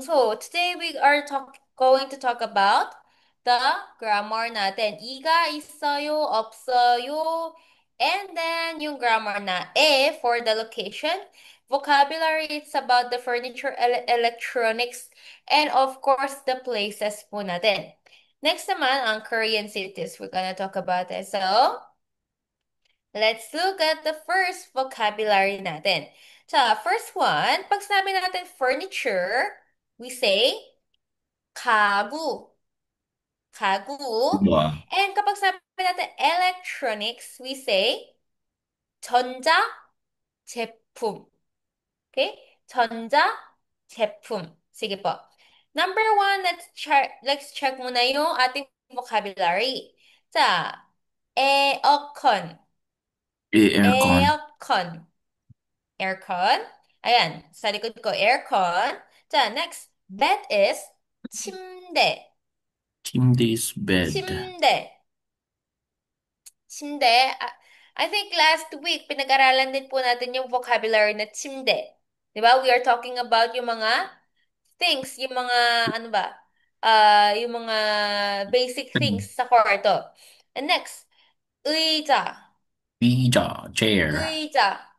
So, today we are going to talk about the grammar natin. Iga, 있어요, 없어요, and then yung grammar na for the location. Vocabulary, it's about the furniture, electronics, and of course, the places po natin. Next naman, ang Korean cities. We're gonna talk about it. So, let's look at the first vocabulary natin. So, first one, pag sinabi natin furniture, we say 가구, 가구. Ba? And kapag sabi natin electronics, we say 전자 제품. Okay? 전자 제품. Sige po. Number one, let's check muna yung ating vocabulary. Sa aircon, Aircon. aircon, aircon. Ayan, sa likod ko, aircon. Sa next, bed is 침대, Chimney's bed. 침대. 침대. I think last week, pinag-aralan din po natin yung vocabulary na 침대. Di ba? We are talking about yung mga things, yung mga, ano ba? Yung mga basic things sa kwarto. And next, 의자. Pizza. Chair. 의자.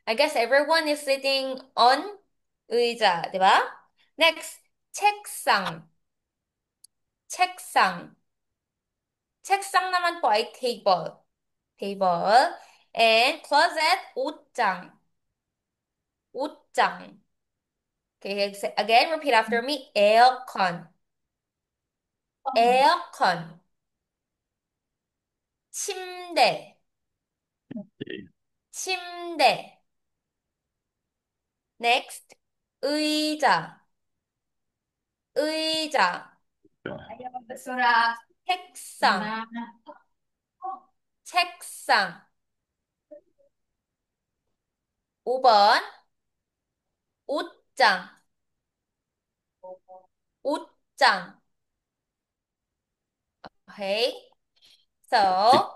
I guess everyone is sitting on 의자, di ba? Next, 책상. 책상. 책상 naman po ay table. Table. And closet, 옷장. 옷장. Okay, again, repeat after me. 에어컨. 에어컨. 침대. 침대. Next, 의자. 의자. 책상. 책상. 5번, 옷장. 옷장. Okay? So,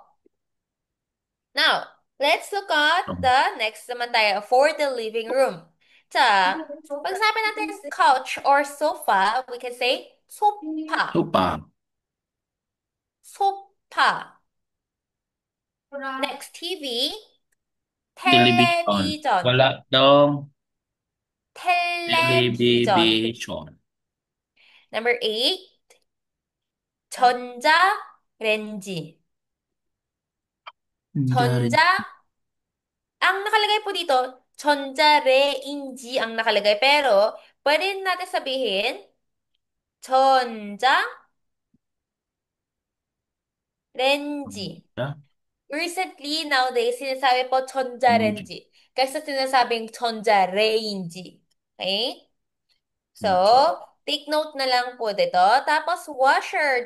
now, let's look at the next naman tayo for the living room. Sa, pag sabi natin couch or sofa, we can say sofa. Sopa. 소파. Next, TV. Television. 텔레비전. Wala dong. 텔레비전. Television. Number 8. 전자레인지. Dari. 전자. Ang nakalagay po dito, 전자레인지 ang nakalagay. Pero, pwede natin sabihin, 전자레인지. Recently, nowadays, sinasabi po 전자레인지. Kaysa sinasabing 전자레인지. Okay? So, take note na lang po dito. Tapos, washer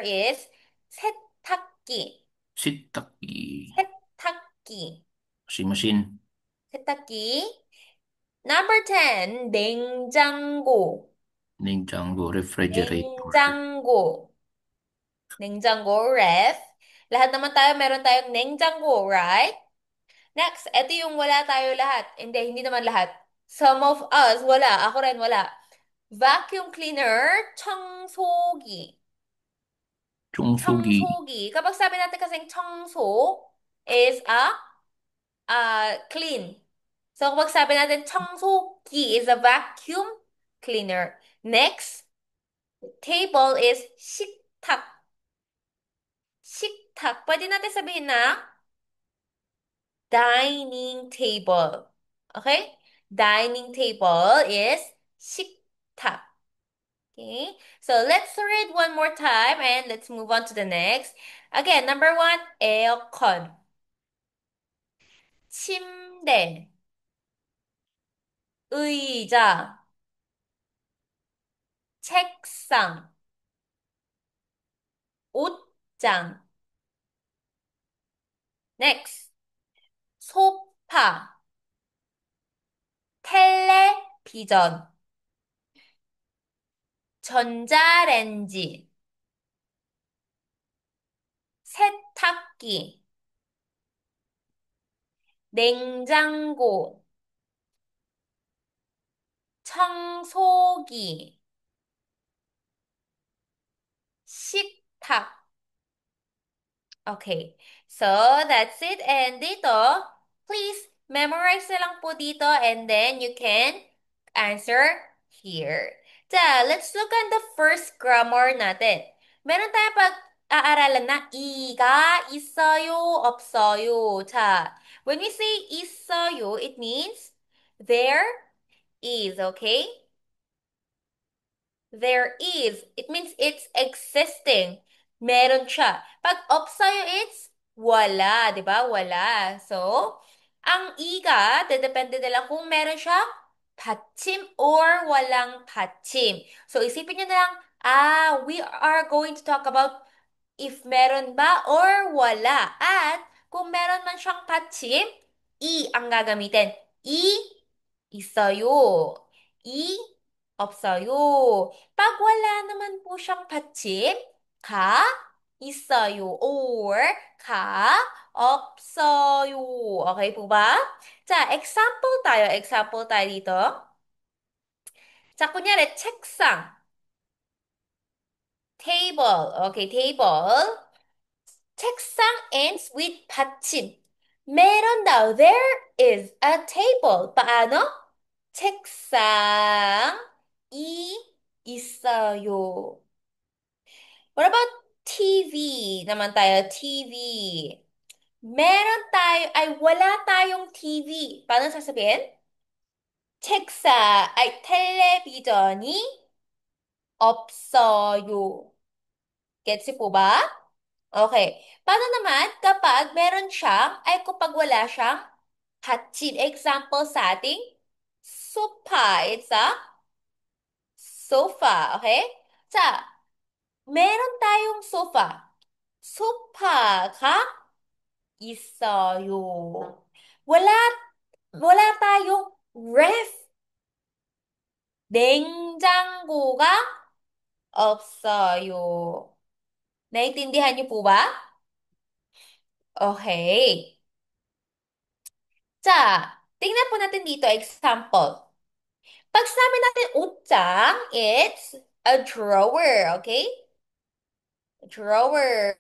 is 세탁기. Sitaki. 세탁기. Washing machine. 세탁기. Number 10, 냉장고. Ninjago. Refrigerator. 냉장고. 냉장고, ref. Lahat naman tayo, meron tayong 냉장고, right? Next, ito yung wala tayo lahat. Hindi naman lahat. Some of us, wala. Ako rin, wala. Vacuum cleaner, 청소기. Chungsugi. 청소기. Kapag sabi natin kasing 청소 is clean. So kapag sabi natin 청소기 is a vacuum cleaner. Next, table is 식탁. 식탁. Pwede natin sabihin na dining table. Okay? Dining table is 식탁. Okay, so let's read one more time and let's move on to the next. Again, number one, aircon. 침대, 의자, 책상, 옷장. Next, 소파, 텔레비전, 전자레인지, 세탁기, 냉장고, 청소기, 식탁. Okay. So, that's it. And dito, please memorize na lang po dito and then you can answer here. Let's look at the first grammar natin. Meron tayong pag-aaralan na 이가 있어요, 없어요. When we say 있어요, it means there is, okay? There is. It means it's existing. Meron siya. Pag 없어요, it's wala. Di ba? Wala. So, ang iga, depende na lang kung meron siyang 받침 or walang 받침. So, isipin nyo na lang, we are going to talk about if meron ba or wala. At kung meron man siyang 받침, ang gagamitin. 있어요. 이 없어요. Pag wala naman po siyang 받침, 가 있어요 or 가 없어요. Okay po ba? Example tayo dito. kunyari, 책상, table. Okay, table. 책상 ends with 받침. meron daw. There is a table. Paano? 책상이 있어요. What about TV naman tayo? TV. Wala tayong TV. Paano sasabihin? 텔레비전이 없어요. Gets po ba? Okay. Paano naman kapag meron siyang, kapag wala siyang hatchin? Example sa ating sofa. It's a sofa. Okay? 자, meron tayong sofa. sofa가 있어요. Wala, wala tayong ref. 냉장고가 없어요. Naintindihan niyo po ba? Okay. Tingnan po natin dito, example. Pag sinabi natin utang, it's a drawer, okay? Drawer.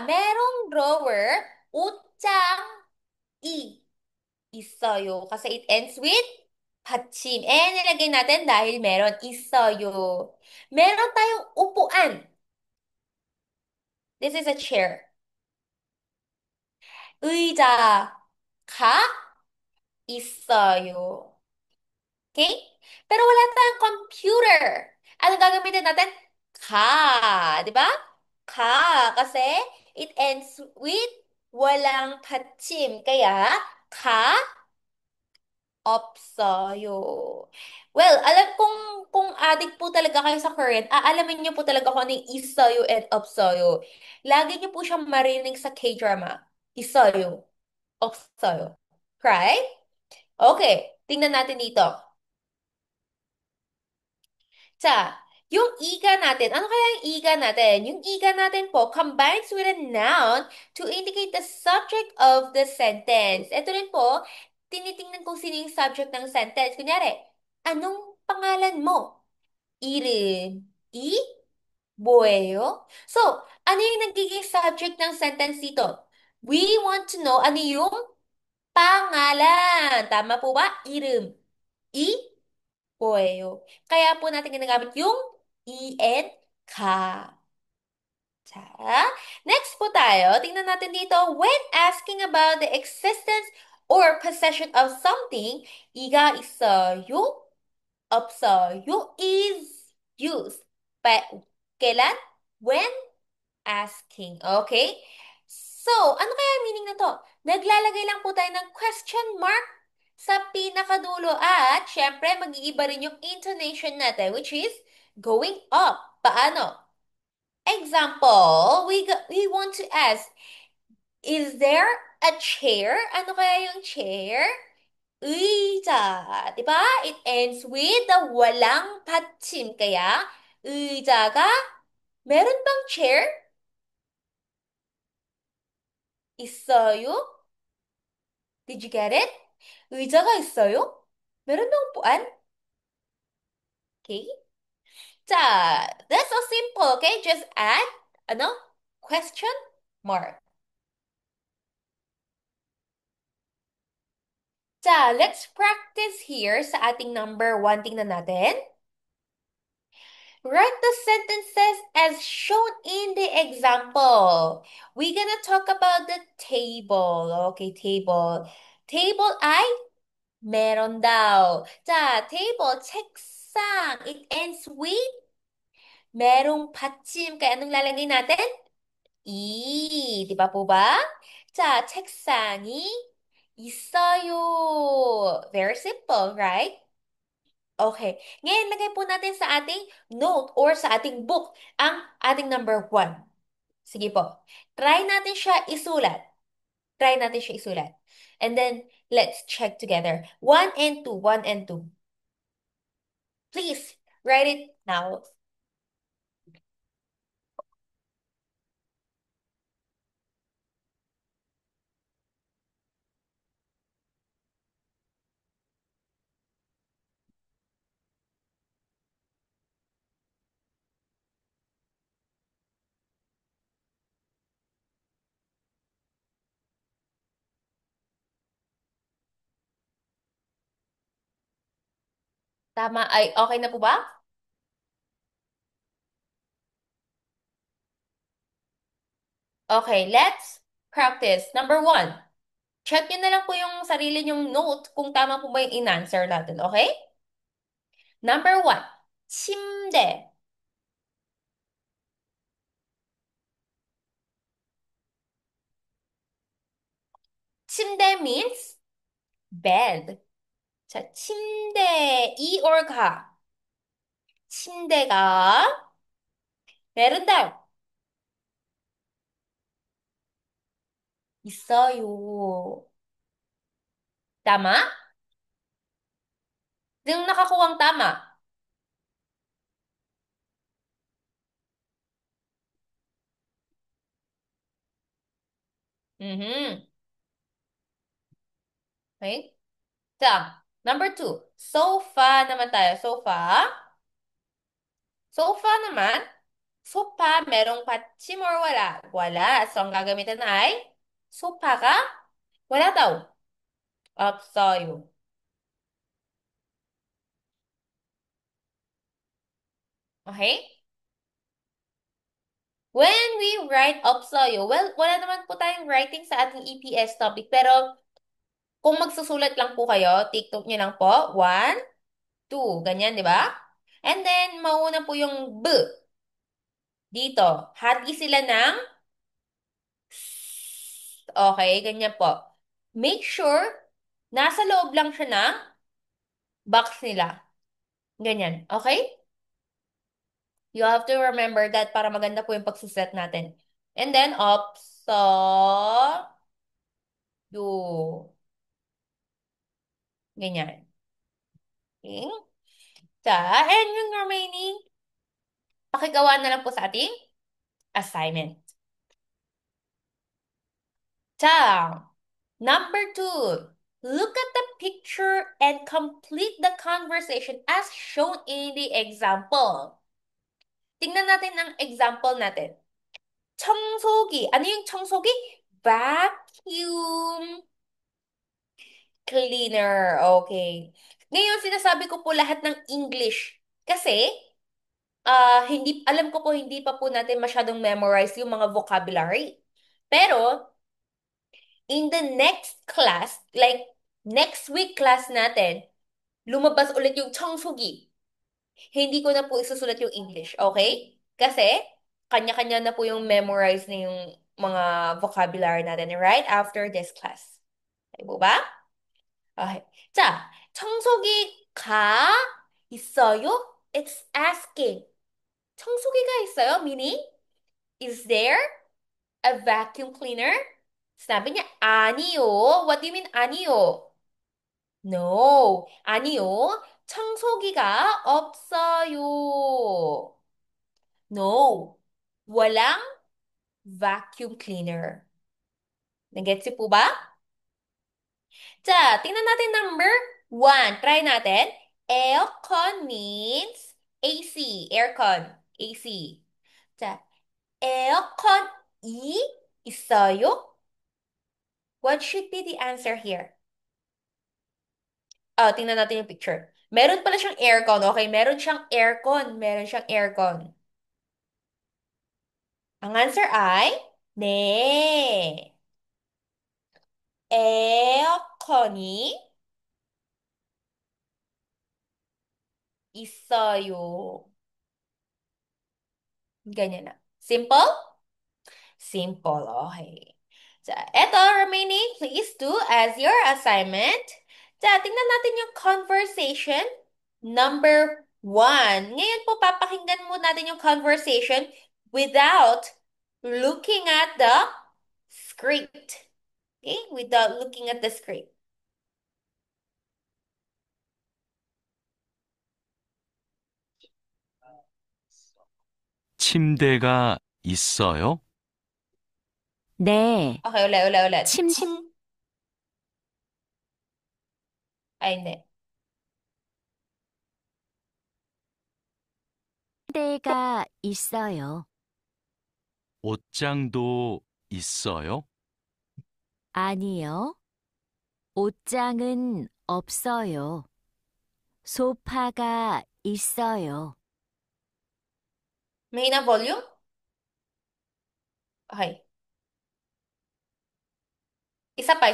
merong drawer, utang이 있어요. Kasi it ends with 받침. Nilagay natin dahil meron 있어요. Meron tayong upuan. This is a chair. 의자가 있어요. Okay? Pero wala tayong computer. Ano gagamitin natin? Di ba? Kasi it ends with walang 받침. Kaya, ka, 없어요. Well, alam kung addict po talaga kayo sa current, aalamin niyo po talaga kung ano yung 있어요 and 없어요. Lagi niyo po siyang marinig sa K-drama. 있어요, 없어요. Right? Okay, tingnan natin dito. 자, yung iga natin, ano kaya yung iga natin? Yung iga natin po combines with a noun to indicate the subject of the sentence. Ito rin po, tinitingnan kung sino yung subject ng sentence. Kunyari, anong pangalan mo? 이름, 뭐예요? So, ano yung nagiging subject ng sentence dito? We want to know ano yung pangalan. Tama po ba? 이름, 뭐예요? Kaya po natin ginagamit yung en, ka. 자, next po tayo. Tingnan natin dito. When asking about the existence or possession of something, 이가 있어요, 없어요 is used. Kailan? When asking. Okay? So, ano kaya ang meaning na to? Naglalagay lang po tayo ng question mark sa pinakadulo at syempre mag-iiba rin yung intonation natin which is going up. Paano? Example, we want to ask, is there a chair? Ano kaya yung chair? 의자. Diba? It ends with the walang 받침. Kaya, 의자가 meron bang chair? 있어요? Did you get it? 의자가 있어요? Meron daw upuan? Okay. Ta, that's so simple, okay? Just add, ano? Question mark. Ta, let's practice here sa ating number one. Tingnan natin. Write the sentences as shown in the example. We're gonna talk about the table. Okay, table. Table ay meron daw. 자, table, 책상. It ends with merong 받침. Kaya anong lalagay natin? Di ba po ba? 자, 책상이 있어요. Very simple, right? Okay. Ngayon, lagay po natin sa ating note or sa ating book ang ating number one. Sige po. Try natin siya isulat. Try natin siya isulat. And then, let's check together. One and two. One and two. Please, write it now. Tama ay okay na po ba? Okay, let's practice. Number one. Check nyo na lang po yung sarili nyong note kung tama po ba yung in-answer natin, okay? Number one. 침대. 침대 means bed. 자, 침대, 이 or 가. 침대가 meron daw. 있어요. Tama? Yung nakakuwang tama. Mhm. Okay? 자, number two. Sofa naman tayo. Sofa. Sofa naman. Sofa, merong patsim or wala? Wala. So, ang gagamitin ay sofa가 wala daw. 없어요. Okay? When we write 없어요, well, wala naman po tayong writing sa ating EPS topic. Pero, kung magsusulat lang po kayo, take note nyo lang po. One, two. Ganyan, di ba? And then, mauna po yung B. Dito. Hati sila ng S. Okay, ganyan po. Make sure, nasa loob lang siya ng box nila. Ganyan. Okay? You have to remember that para maganda po yung pagsuset natin. And then, you. Ganyan. Okay? And yung remaining, pakigawa na lang po sa ating assignment. Ta, number two. Look at the picture and complete the conversation as shown in the example. Tingnan natin ang example natin. 청소기. Ano yung 청소기? Vacuum cleaner. Okay. Ngayon, sinasabi ko po lahat ng English. Kasi, hindi, alam ko po, hindi pa po natin masyadong memorize yung mga vocabulary. Pero, in the next class, like, next week class natin, lumabas ulit yung 청소기. Hindi ko na po isusulat yung English, okay? Kasi, kanya-kanya na po yung memorize na yung mga vocabulary natin right after this class. Okay po ba? Okay. 자, 청소기가 있어요? It's asking. 청소기가 있어요? Meaning, is there a vacuum cleaner? Sabi niya, 아니요. What do you mean, 아니요? No. 아니요. 청소기가 없어요. No. Walang vacuum cleaner. Nagets po ba? 자, tingnan natin number. One. Try natin. Aircon means AC. Aircon. AC. 자, 에어컨이 있어요? What should be the answer here? Tingnan natin yung picture. Meron pala siyang aircon. Okay, meron siyang aircon. Meron siyang aircon. Ang answer ay, 네. 에어컨이 있어요. Ganyan na. Simple? Simple. Okay. 자, eto, remaining, please do as your assignment. 자, tingnan natin yung conversation number one. Ngayon po, papakinggan mo natin yung conversation without looking at the script. Okay? Without looking at the script. 침대가 있어요? 네, Okay, ulit. 침대가 Ay, hindi. 있어요. 옷장도 있어요? 아니요, 옷장은 없어요. 소파가 있어요. Mahina volume? Okay. Isa pa.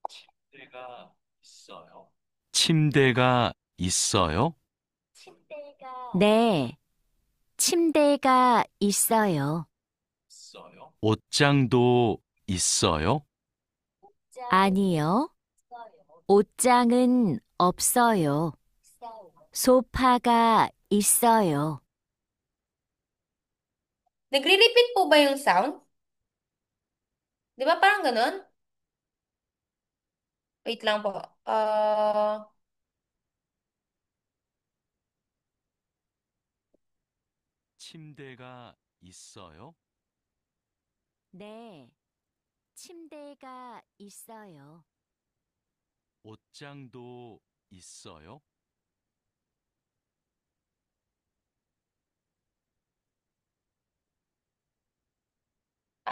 침대가 있어요. 침대가 있어요? 네, 침대가 있어요. 옷장도 있어요? 아니요, 옷장은 없어요. 소파가 있어요. Nagre-repeat po ba yung sound? Di ba parang ganun? Wait lang po. 침대가 있어요? 네, 침대가 있어요. 옷장도 있어요?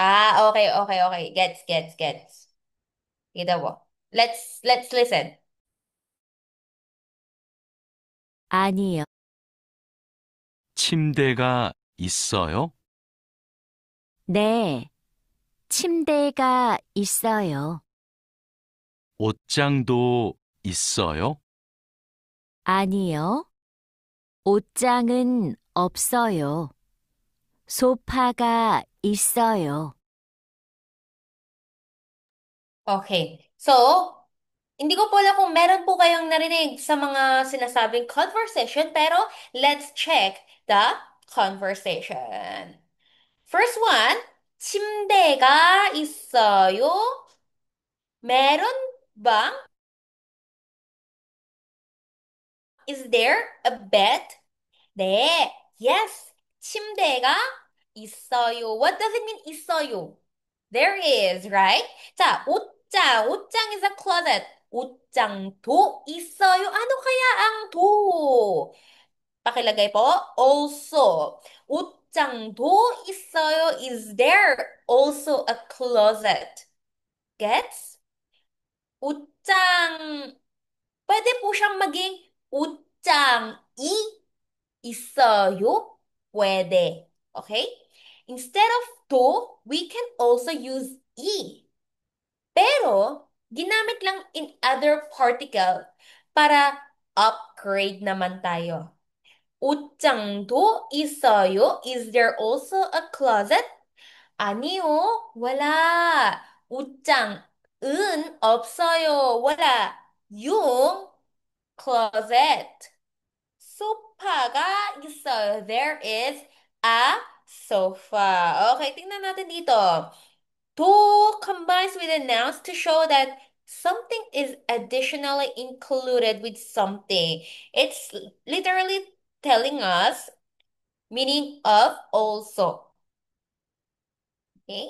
Okay. Gets. Kita po. Let's listen. 아니요, 침대가 있어요? 네, 침대가 있어요. 옷장도 있어요? 아니요, 옷장은 없어요. 소파가 있어요. Okay. So, hindi ko po alam kung meron po kayong narinig sa mga sinasabing conversation, pero let's check the conversation. First one, 침대가 있어요? meron bang? Is there a bed? 네. Yes. 침대가 있어요. What does it mean 있어요? There is, right? 자, 옷장. 옷장 is a closet. 옷장도 있어요. Ano kaya ang do? Pakilagay po. Also. 옷장도 있어요. Is there also a closet? Gets? 옷장. Pwede po siyang maging 옷장이 있어요? Puede. Okay? Instead of to, we can also use i. Pero, ginamit lang in other particle para upgrade naman tayo. 옷장도 있어요? Is there also a closet? 아니요, wala. 옷장은 없어요. wala. yung closet. 소파가 있어요. There is a sofa. Okay, tingnan natin dito. To combines with the nouns to show that something is additionally included with something. It's literally telling us meaning of also. Okay?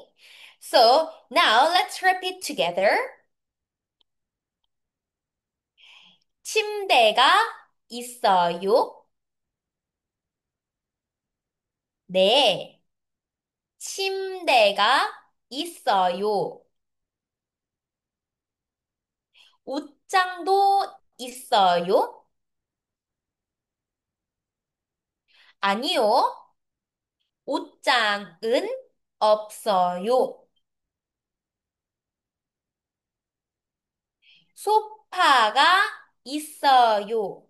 So now let's repeat together. 침대가 있어요? 네. 침대가 있어요. 옷장도 있어요? 아니요. 옷장은 없어요. 소파가 있어요.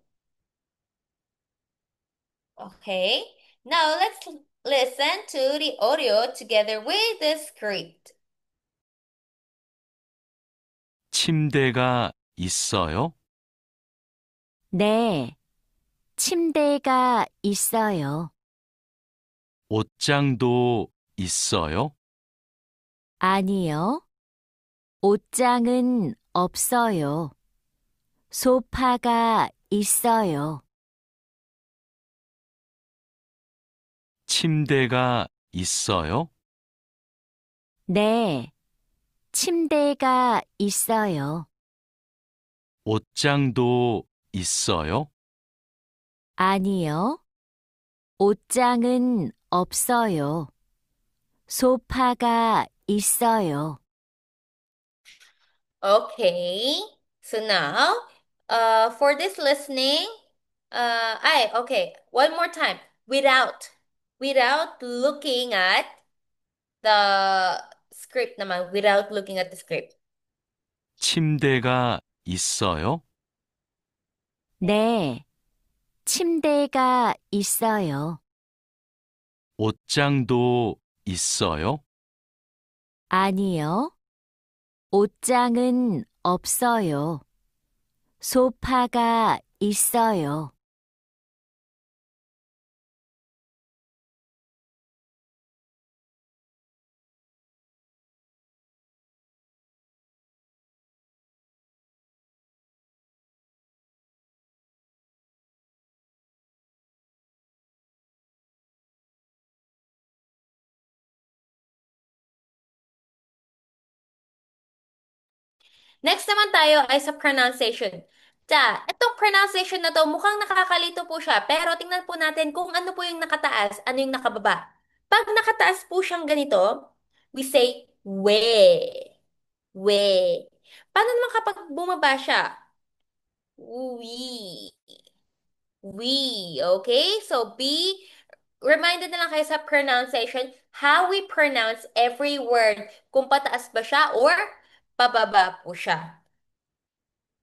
Okay. Now let's listen to the audio together with the script. 침대가 있어요? 네. 침대가 있어요. 옷장도 있어요? 아니요. 옷장은 없어요. 소파가 있어요. 침대가 있어요? 네. 침대가 있어요. 옷장도 있어요? 아니요. 옷장은 없어요. 소파가 있어요. Okay. So now, for this listening, okay, one more time. Without looking at the script naman, without looking at the script. 침대가 있어요? 네. 침대가 있어요. 옷장도 있어요? 아니요. 옷장은 없어요. 소파가 있어요. Next naman tayo ay sa pronunciation. Itong pronunciation na to, mukhang nakakalito po siya, pero tingnan po natin kung ano po yung nakataas, ano yung nakababa. Pag nakataas po siyang ganito, we say we. We. Paano naman kapag bumaba siya? We. We. Okay? So be reminded na lang kayo sa pronunciation, how we pronounce every word. Kung pataas ba siya or pababa po siya.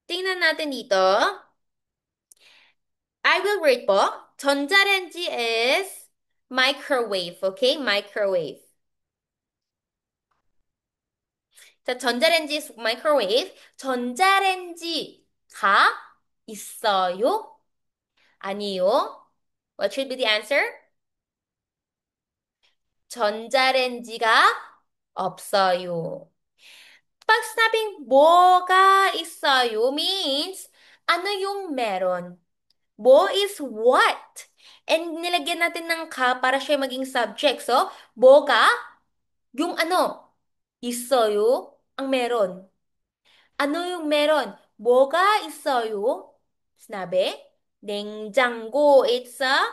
Tingnan natin dito. I will read po. 전자레인지 is microwave. Okay? Microwave. 자, 전자레인지 is microwave. 전자레인지가 있어요? 아니요. What should be the answer? 전자레인지가 없어요. Pag sinabing 뭐가 있어요 means ano yung meron. Bo is what? And nilagyan natin ng ka para siya maging subject. So, boga, yung ano, 있어요, ang meron. Ano yung meron? 뭐가 있어요? Sinabi, 냉장고, it's a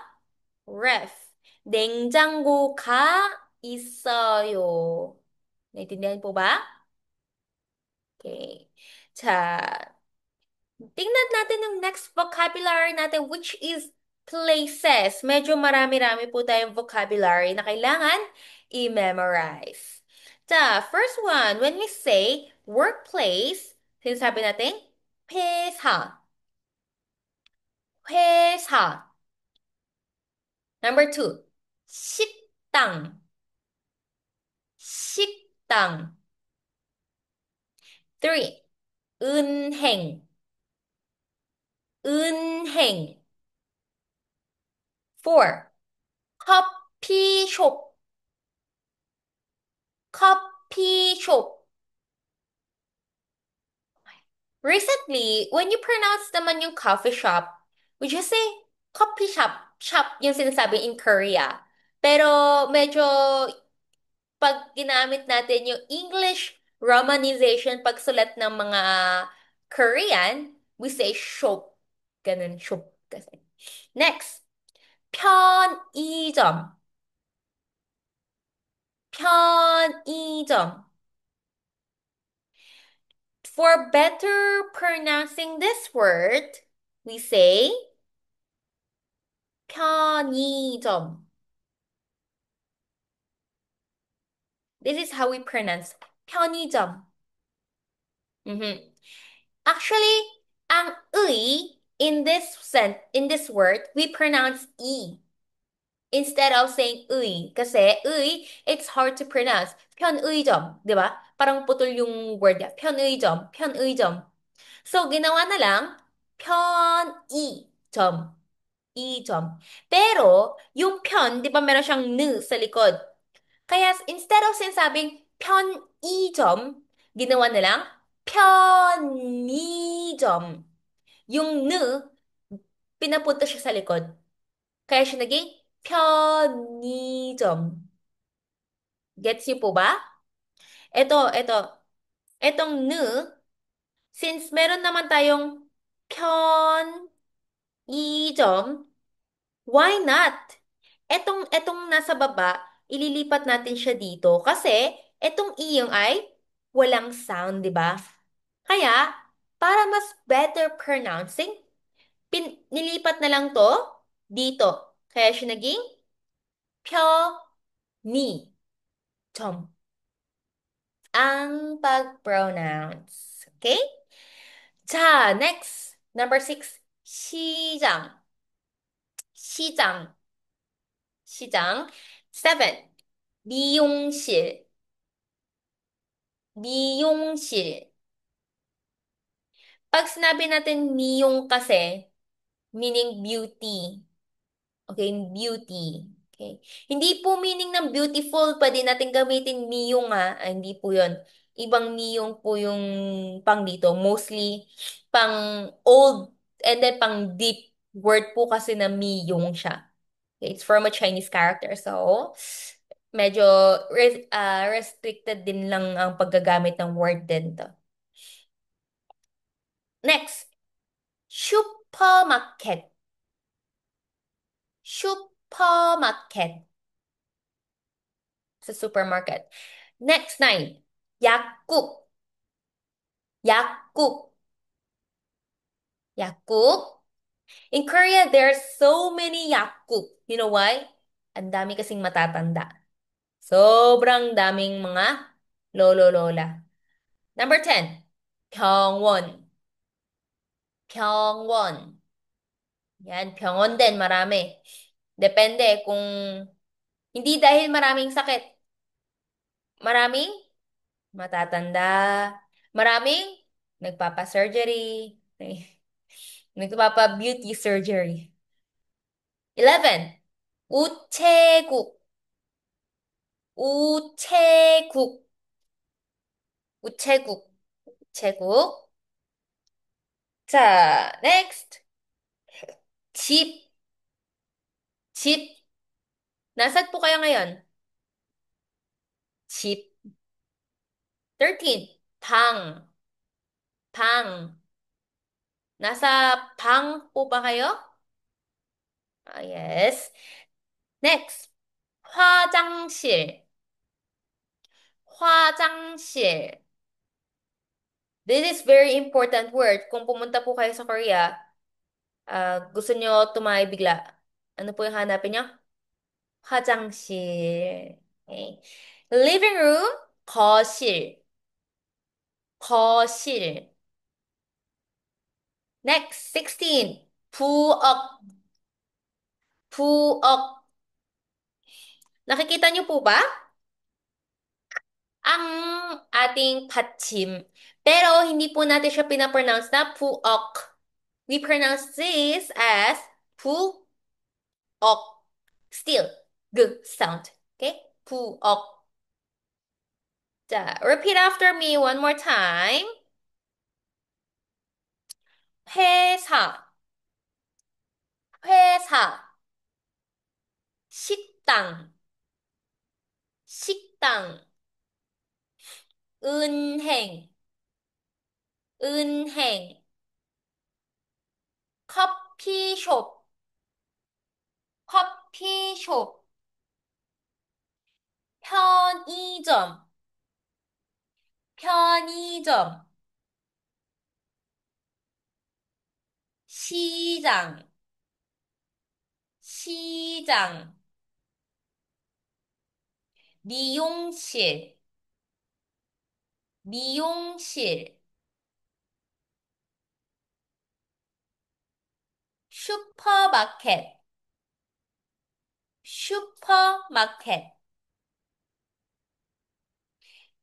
ref. 냉장고가 있어요. Naintindihan po ba? Okay. 자, tingnan natin yung next vocabulary natin, which is places. Medyo marami-rami po tayong vocabulary na kailangan i-memorize. First one, when we say workplace, sinasabi natin, 회사, 회사. Number two, 식당, 식당. Three, 은행, 은행. Four, 커피숍, 커피숍. Recently, when you pronounce naman yung coffee shop, would you say coffee shop? Shop yung sinasabi in Korea. Pero medyo pag ginamit natin yung English romanization pagsulat ng mga Korean, We say shop. Ganun, shop kasi. Next, 편의점. 편의점. For better pronouncing this word, we say 편의점. This is how we pronounce 편의점. Mhm. Actually, ang 의 in this word, we pronounce e instead of saying 의. Kasi 의, it's hard to pronounce. 편의점, di ba? Parang putol yung word niya. 편의점, 편의점. So, ginawa na lang, 편의점. 이점. Pero, yung 편, di ba meron siyang n sa likod? Kaya instead of sinasabing 편의점, ginawa na lang 편의점. Yung n, pinapunta siya sa likod. Kaya siya naging 편의점. Gets niyo po ba? Ito. Etong n, since meron naman tayong 편의점, why not? Etong nasa baba, ililipat natin siya dito kasi etong iyong ay walang sound, di ba? Kaya, para mas better pronouncing, nilipat na lang to dito. Kaya siya naging 펴니 점. Ang pag-pronounce. Okay? 자, next. Number 6. 시장. 시장. 시장. 7. 미용실. 미용실. Pag sinabi natin miyong kasi, meaning beauty. Okay, beauty. Okay. Hindi po meaning ng beautiful, pwede natin gamitin miyong ha. Ay, hindi po yun. Ibang miyong po yung pang dito. Mostly pang old and then pang deep word po kasi na miyong siya. Okay, it's from a Chinese character. So, medyo restricted din lang ang paggagamit ng word din to. Next, supermarket. Supermarket. Sa supermarket. Next, 9. 약국. 약국. 약국. In Korea, there are so many 약국. You know why? Ang dami kasing matatanda. Sobrang daming mga lolo-lola. Number 10. 병원. 병원. Yan, 병원 din, marami. Depende kung hindi dahil maraming sakit. Maraming matatanda. Maraming nagpapa-surgery. Nagpapa-beauty surgery. 11. 우체국. 우체국. 우체국. 우체국. 자, next. 집. 집. Nasaan po kayo ngayon? 집. 13. 방. 방. Nasa 방 po ba kayo? Ah, yes. Next. 화장실. 화장실. This is very important word. Kung pumunta po kayo sa Korea, gusto nyo tumayo bigla. Ano po yung hanapin nyo? 화장실. Okay. Living room, 거실. 거실. Next, 16. 부엌. 부엌. Nakikita nyo po ba? Ang ating 받침. Pero hindi po natin siya pinapronounce na puok. We pronounce this as puok. Still, g sound. Okay? Puok. 자, repeat after me one more time. 회사. 회사. 식당. 식당. 은행. 은행. 커피숍, 커피숍. 편의점, 편의점. 시장, 시장. 미용실, 미용실. 슈퍼마켓, 슈퍼마켓.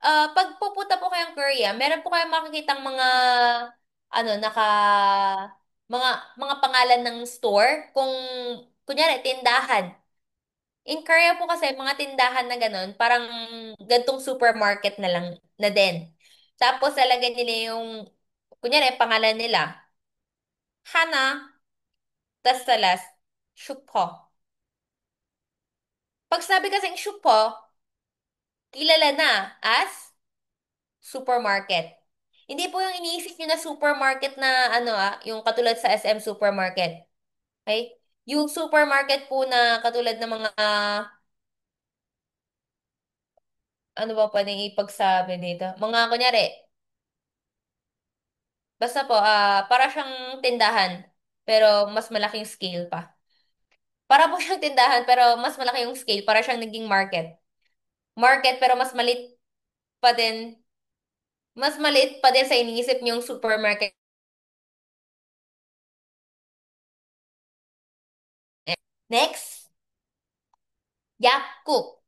Pag pupunta po kayong Korea, meron po kayong makikitang mga mga pangalan ng store kung kunyari tindahan. In Korea po kasi mga tindahan na ganun, parang gantong supermarket na lang na din. Tapos lalagyan nila yung kunyari pangalan nila, Hana, tas sa last, Shupo. Pag sabi kasing Shupo, kilala na as supermarket. Hindi po yung iniisip nyo na supermarket na yung katulad sa SM supermarket. Okay? Yung supermarket po na katulad ng mga, ano ba pwedeng ipagsabi dito? Mga kunyari, basta po, para siyang tindahan, pero mas malaking scale pa. Para po siyang tindahan, pero mas malaki yung scale, para siyang naging market. Market, pero mas maliit pa din sa iniisip niyong supermarket. Next, 약국,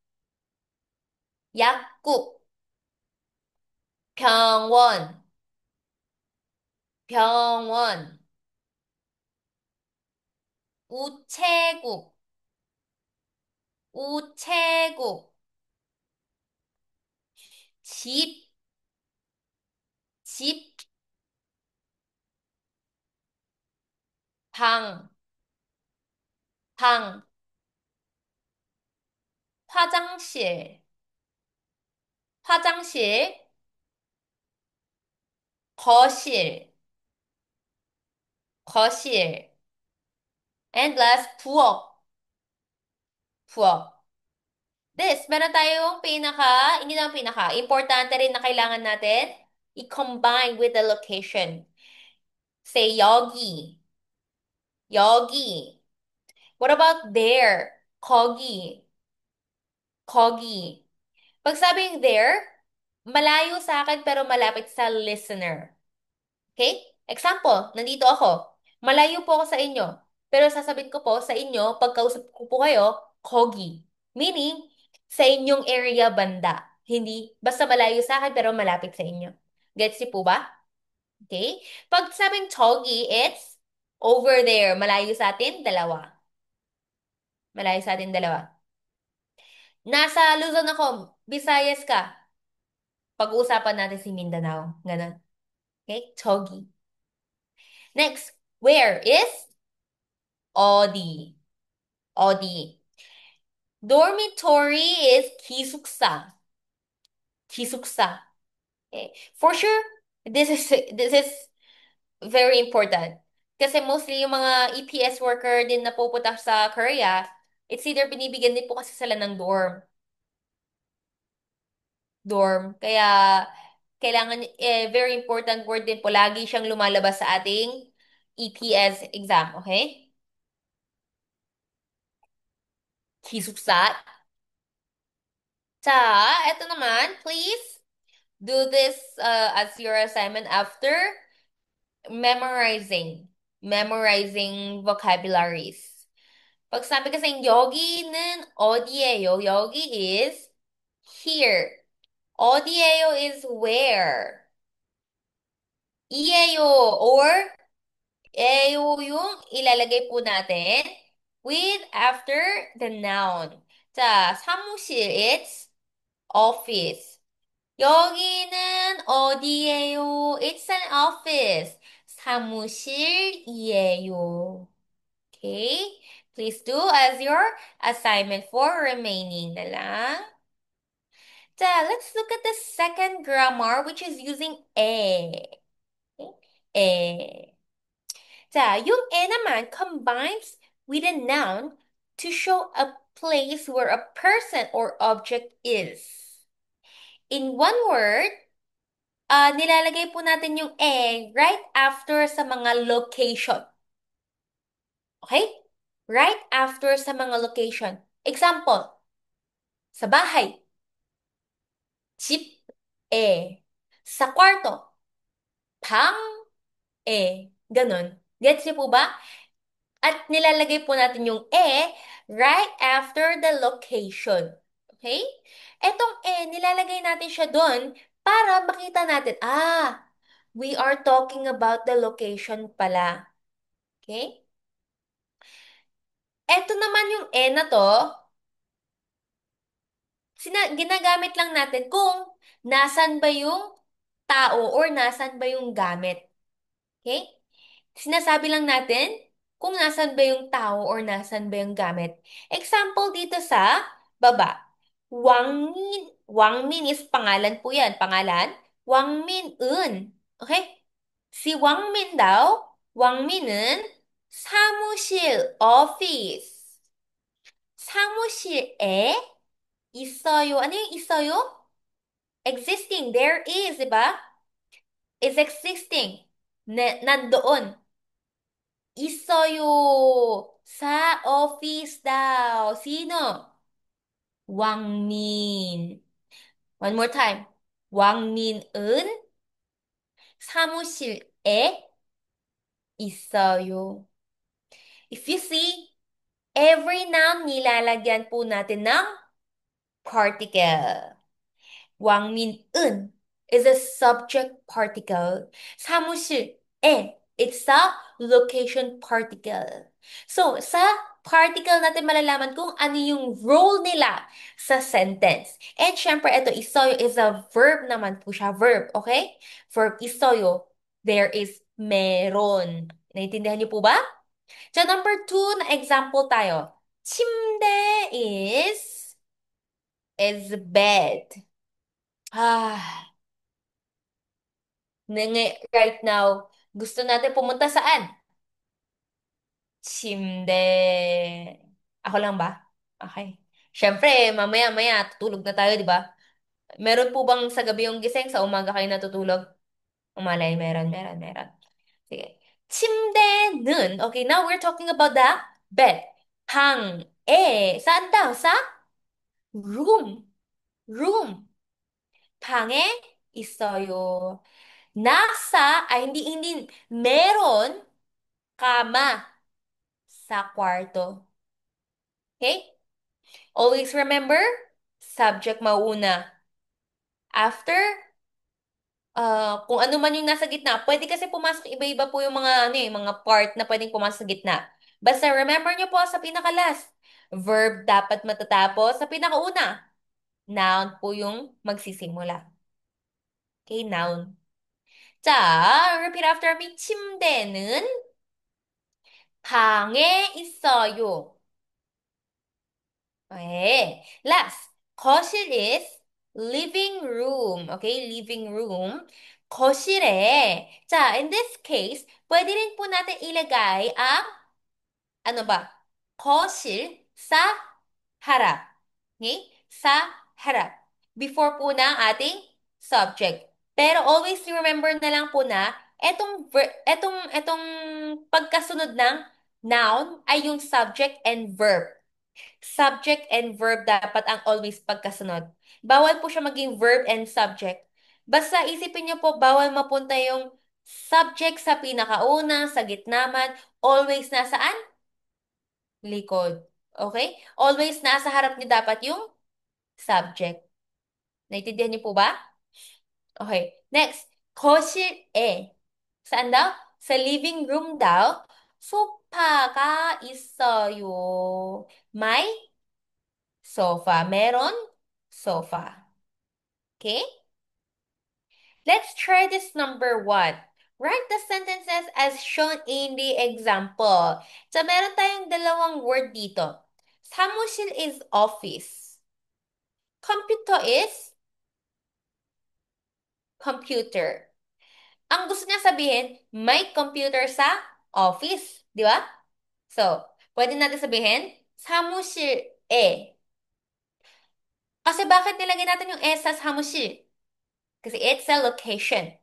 약국, 병원, 병원, 우체국, 우체국, 집, 집, 방, 방, 화장실, 화장실, 거실, 거실, and last, 부엌, 부엌. This, meron tayong hindi lang pinaka, importante rin na kailangan natin i-combine with the location. Say, 여기, 여기. What about there? 거기, 거기. Pag sabing there, malayo sa akin pero malapit sa listener. Okay? Example, nandito ako. Malayo po ako sa inyo. Pero sasabihin ko po sa inyo, pagkausap ko po kayo, kogi. Meaning, sa inyong area banda. Hindi, basta malayo sa akin pero malapit sa inyo. Gets niyo po ba? Okay? Pag sabing chogi, it's over there. Malayo sa atin, dalawa. Malayo sa atin, dalawa. Nasa Luzon ako, Visayas ka. Pag-uusapan natin si Mindanao. Ganon. Okay? Chogi. Next, where is 어디? 어디? Dormitory is 기숙사. 기숙사. Okay. For sure, this is very important. Kasi mostly yung mga EPS worker din na pupunta sa Korea, it's either binibigyan din po kasi sila ng dorm. Dorm. Kaya, kailangan, very important word din po. Lagi siyang lumalabas sa ating EPS exam. Okay? 기숙사. 자, eto naman, please do this as your assignment after memorizing. Memorizing vocabularies. Pag sabi kasing 여기는 어디예요? 여기 is here. 어디예요 is where. 이예요 or eyo yung ilalagay po natin with after the noun. 자, 사무실, it's office. 여기는 어디예요? It's an office. 사무실이에요. Okay? Please do as your assignment for remaining na lang. Let's look at the second grammar, which is using a. Okay? A. yung naman combines with a noun to show a place where a person or object is. In one word, nilalagay po natin yung right after sa mga location. Okay? Right after sa mga location. Example, sa bahay, 집 sa kwarto, 방 ganun. Gets niyo po ba? At nilalagay po natin yung right after the location. Okay? Etong nilalagay natin siya doon para makita natin, we are talking about the location pala. Okay? Eto naman yung na to, ginagamit lang natin kung nasan ba yung tao or nasan ba yung gamit. Okay? Sinasabi lang natin kung nasan ba yung tao or nasan ba yung gamit. Example dito sa baba. Wang Min is pangalan po yan. Pangalan. Wang Min Un. Okay? Si Wang Min daw, Wang Min은 사무실, office. 사무실에 있어요. Ano yung 있어요? Existing. There is, di ba? Is existing. Nandoon. 있어요. Sa office daw. Sino? Wang Min. One more time. 왕민은 사무실에 있어요. If you see, every noun nilalagyan po natin ng particle. 왕민은 is a subject particle. 사무실에, it's a location particle. So, sa particle natin malalaman kung ano yung role nila sa sentence. And syempre, ito, isoyo is a verb naman po siya. Verb, okay? Verb isoyo, there is meron. Naintindihan niyo po ba? So, number 2 na example tayo. 침대 is bed. Right now, gusto natin pumunta saan? Simde. Ako lang ba? Okay. Siyempre, mamaya-maya, tutulog na tayo, di ba? Meron po bang sa gabi yung gising, sa umaga kayo natutulog? Umalay, meron. Sige. 침대는, okay, now we're talking about the bed. saan daw? Sa room. Room. 방에 있어요. hindi, meron kama sa kwarto. Okay? Always remember, subject mauna. After, kung ano man yung nasa gitna, pwede kasi pumasok iba-iba po yung mga, mga part na pwedeng pumasok sa gitna. Basta remember nyo po sa pinaka-last, verb dapat matatapos sa pinakauna. Noun po yung magsisimula. Okay, noun. 자, repeat after me. 침대는 방에 있어요. Last, 거실 is living room. Okay, living room. 거실에, in this case, pwede rin po natin ilagay ang, ano ba? 거실 sa harap. Okay? Sa harap. Before po ng ating subject. Pero always remember na lang po na etong pagkasunod ng noun ay yung subject and verb. Subject and verb dapat ang always pagkasunod. Bawal po siya maging verb and subject. Basta isipin niyo po, bawal mapunta yung subject sa pinakauna, sa gitna man, always nasaan? Likod. Okay? Always nasa harap niyo dapat yung subject. Naintindihan niyo po ba? Okay. Next, 거실에. Saan daw? Sa living room daw, 소파가 있어요. May sofa. Meron sofa. Okay? Let's try this number 1. Write the sentences as shown in the example. So, meron tayong dalawang word dito. 사무실 is office. Computer is computer. Ang gusto niya sabihin, may computer sa office, di ba? So, pwede natin sabihin, 사무실에. Kasi bakit nilagay natin yung e sa 사무실? Kasi it's a location.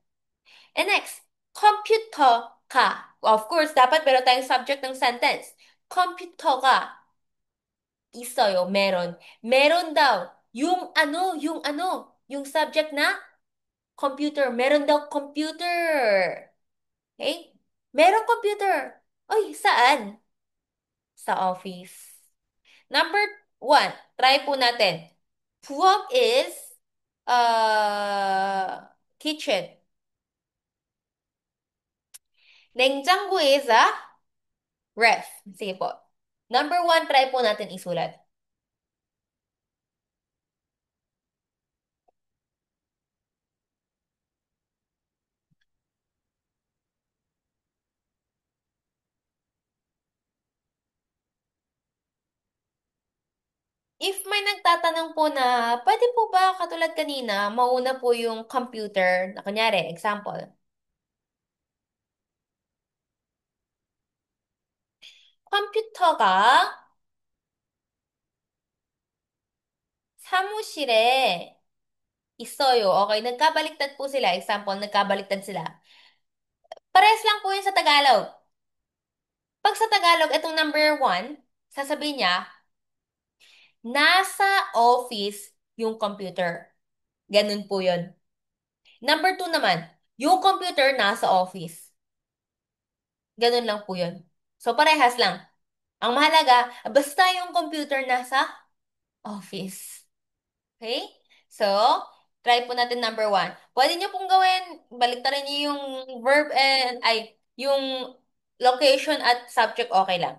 And next, computer ka. Of course, dapat meron tayong subject ng sentence. 컴퓨터가 있어요. meron. Meron daw. yung subject na computer. Meron daw computer. Okay? Meron computer. Oy, saan? Sa office. Number one, try po natin. Buwag is kitchen. 냉장고 is a ref. Sige po. Number one, try po natin isulat. If may nagtatanong po na, pwede po ba katulad kanina, mauna po yung computer, na kunyari, example, 컴퓨터가 사무실에 있어요. Okay, nagkabaliktad po sila. Example, nagkabaliktad sila. Pares lang po yun sa Tagalog. Pag sa Tagalog, itong number one, sasabihin niya, nasa office yung computer. Ganun po yun. Number two naman, yung computer nasa office. Ganun lang po yun. So, parehas lang. Ang mahalaga, basta yung computer nasa office. Okay? So, try po natin number one. Pwede nyo pong gawin, baliktarin nyo yung verb yung location at subject, okay lang.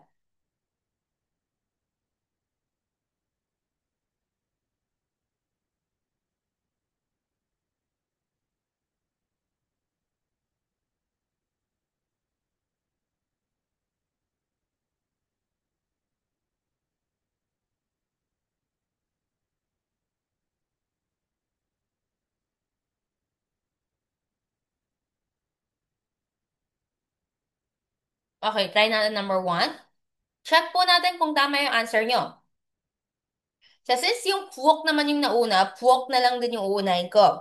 Okay, try natin number one. Check po natin kung tama yung answer nyo. So, since yung puwok naman yung nauna, puwok na lang din yung uunahin ko.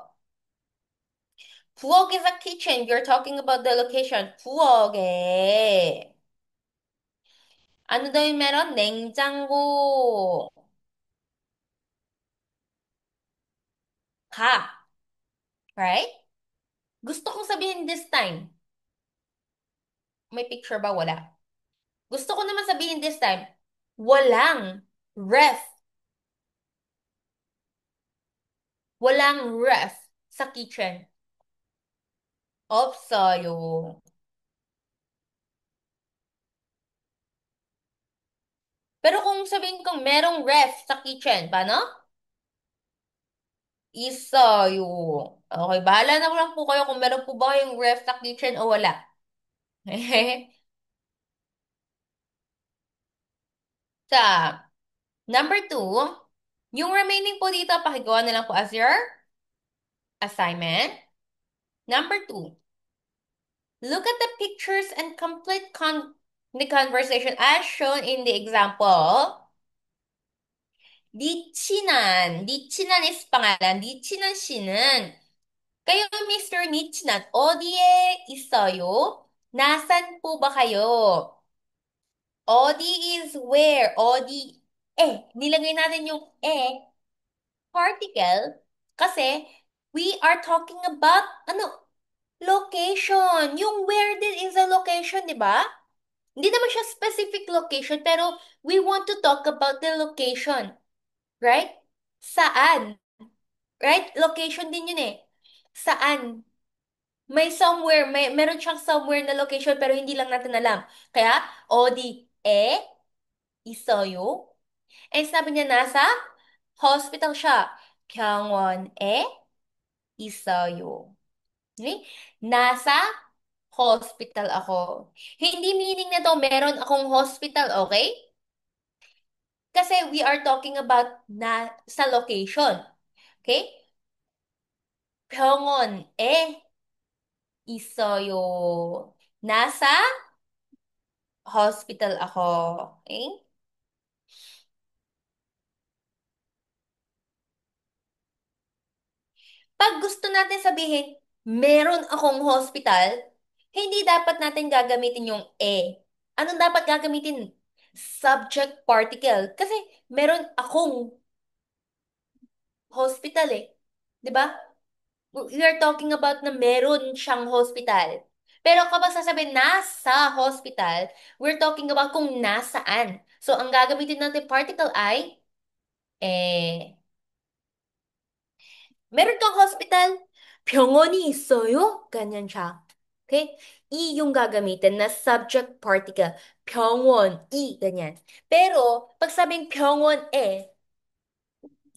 Puwok is a kitchen. You're talking about the location. Puwok eh. Ano daw yung meron? 냉장고. Ka. Right? Gusto kong sabihin this time. May picture ba? Wala. Gusto ko naman sabihin this time. Walang ref. Walang ref sa kitchen. 없어요. Pero kung sabihin kong merong ref sa kitchen, paano? 있어요. Okay, bahala na lang po kayo kung meron po ba yung ref sa kitchen o wala. Sa number two, yung remaining po dito, pakigawa na lang po as your assignment. Number two, look at the pictures and complete the conversation as shown in the example. 니치난 is pangalan. 니치난 씨는 kayo, Mr. Nichinan, 어디에 있어요? Nasaan po ba kayo? 어디 is where? 어디, nilagay natin yung particle, kasi we are talking about, location. Yung where din is a location, di ba? Hindi naman siya specific location, pero we want to talk about the location. Right? Saan? Right? Location din yun eh. Saan? May somewhere, meron siyang somewhere na location pero hindi lang natin alam. Kaya, 어디에 있어요? And sabi niya nasa hospital siya. 병원에 있어요. Okay? Nasa hospital ako. Hindi meaning na to meron akong hospital, okay? Kasi we are talking about sa location. Okay? 병원에 있어요. Nasa hospital ako. Okay? Pag gusto natin sabihin, meron akong hospital, hindi dapat natin gagamitin yung e. Anong dapat gagamitin? Subject particle. Kasi meron akong hospital eh. 'Di ba? We are talking about na meron siyang hospital. Pero kapag sasabihin nasa hospital, we're talking about kung nasaan. So, ang gagamitin natin particle ay, eh, meron kang hospital, 병원이 있어요? Ganyan siya. Okay? I yung gagamitin na subject particle. 병원, i, ganyan. Pero, pag sabing 병원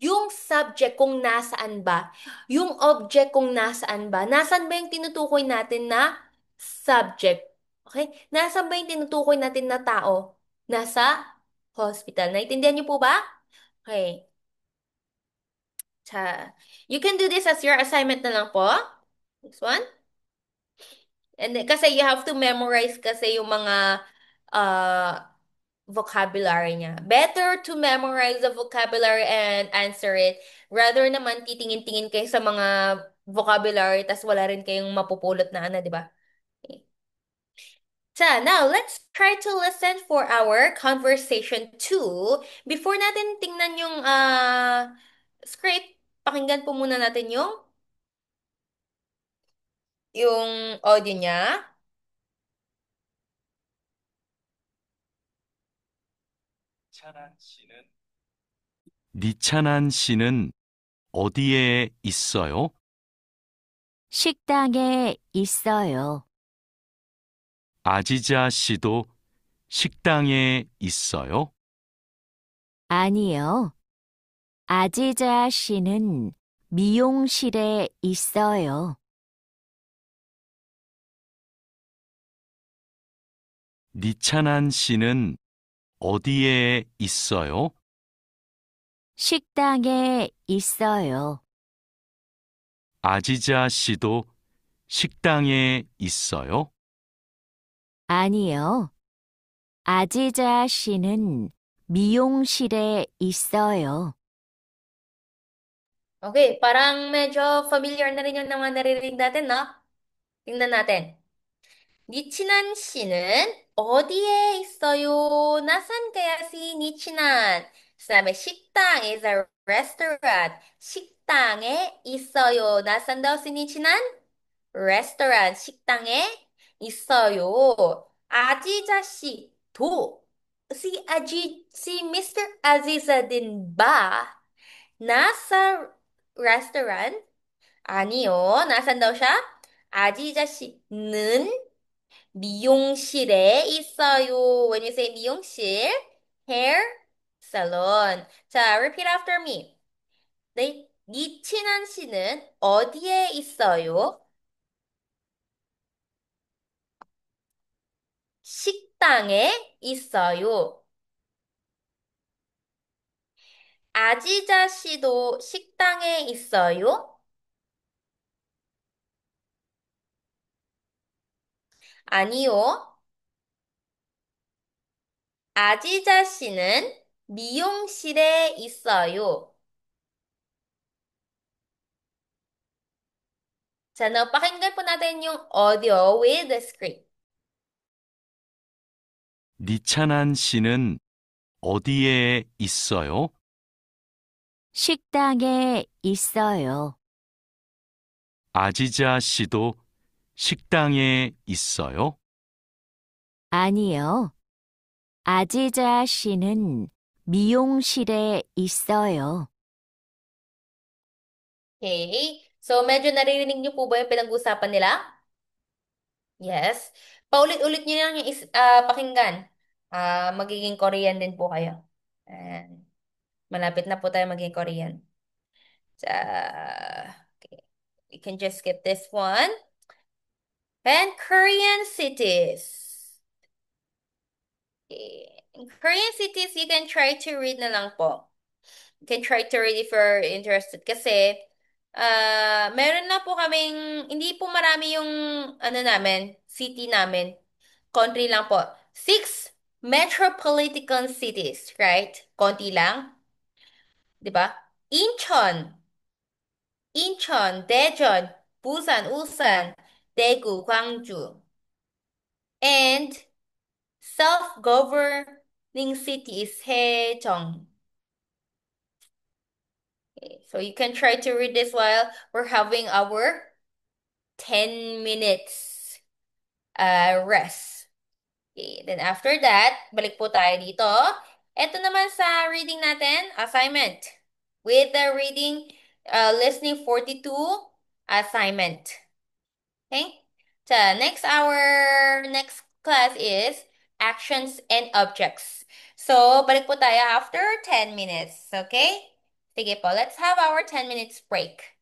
yung subject kung nasaan ba, yung object kung nasaan ba, nasaan ba yung tinutukoy natin na subject? Okay? Nasaan ba yung tinutukoy natin na tao? Nasa hospital. Naintindihan niyo po ba? Okay. You can do this as your assignment na lang po. This one. And then, kasi you have to memorize kasi yung mga uh, vocabulary niya. Better to memorize the vocabulary and answer it rather naman titingin-tingin kayo sa mga vocabulary tas wala rin kayong mapupulot na ano, di ba? Okay. So, now let's try to listen for our conversation 2. Before natin tingnan yung script, pakinggan po muna natin yung audio niya. 니찬한 씨는 어디에 있어요? 식당에 있어요. 아지자 씨도 식당에 있어요? 아니요. 아지자 씨는 미용실에 있어요. 니찬한 씨는 어디에 있어요? 식당에 있어요. 아지자 씨도 식당에 있어요? 아니요. 아지자 씨는 미용실에 있어요. Okay, parang medyo familiar na rin yung mga naririnig natin, no? Tingnan natin. 니치난 씨는 어디에 있어요? 나산 kaya si 니치난? 그다음에 식당 is a restaurant. 식당에 있어요. 나산 daw si 니치난? Restaurant. 식당에 있어요. 아지자 씨도 si Mr. Aziza din ba nasa restaurant? 아니요. 나산 daw siya? 아지자 씨는 미용실에 있어요. When you say 미용실, hair salon. 자, repeat after me. 네, 이친한 씨는 어디에 있어요? 식당에 있어요. 아지자 씨도 식당에 있어요? 아니요. 아지자 씨는 미용실에 있어요. 자, now pakinggan po natin yung audio with the script. 니찬한 씨는 어디에 있어요? 식당에 있어요. 아지자 씨도 식당에 있어요? 아니요. 아지자 씨는 미용실에 있어요. Okay. So, medyo naririnig niyo po ba yung pinag-usapan nila? Yes. Paulit-ulit niyo lang yung pakinggan. Magiging Korean din po kayo. And malapit na po tayo maging Korean. Okay. We can just skip this one. And Korean cities. Okay. In Korean cities, you can try to read na lang po. You can try to read if you're interested. Kasi, meron na po kaming, hindi po marami yung, ano namin, city namin. Country lang po. 6 metropolitan cities, right? Konti lang, 'di ba? Incheon, Daejeon, Busan, Ulsan, Daegu, Gwangju. And self-governing city is Haejeong. Okay, so you can try to read this while we're having our 10 minutes rest. Okay, then after that, balik po tayo dito. Ito naman sa reading natin, assignment. With the reading, listening 42 assignment. Okay? So next class is actions and objects. So, balik po tayo after 10 minutes. Okay? Sige po, let's have our 10 minutes break.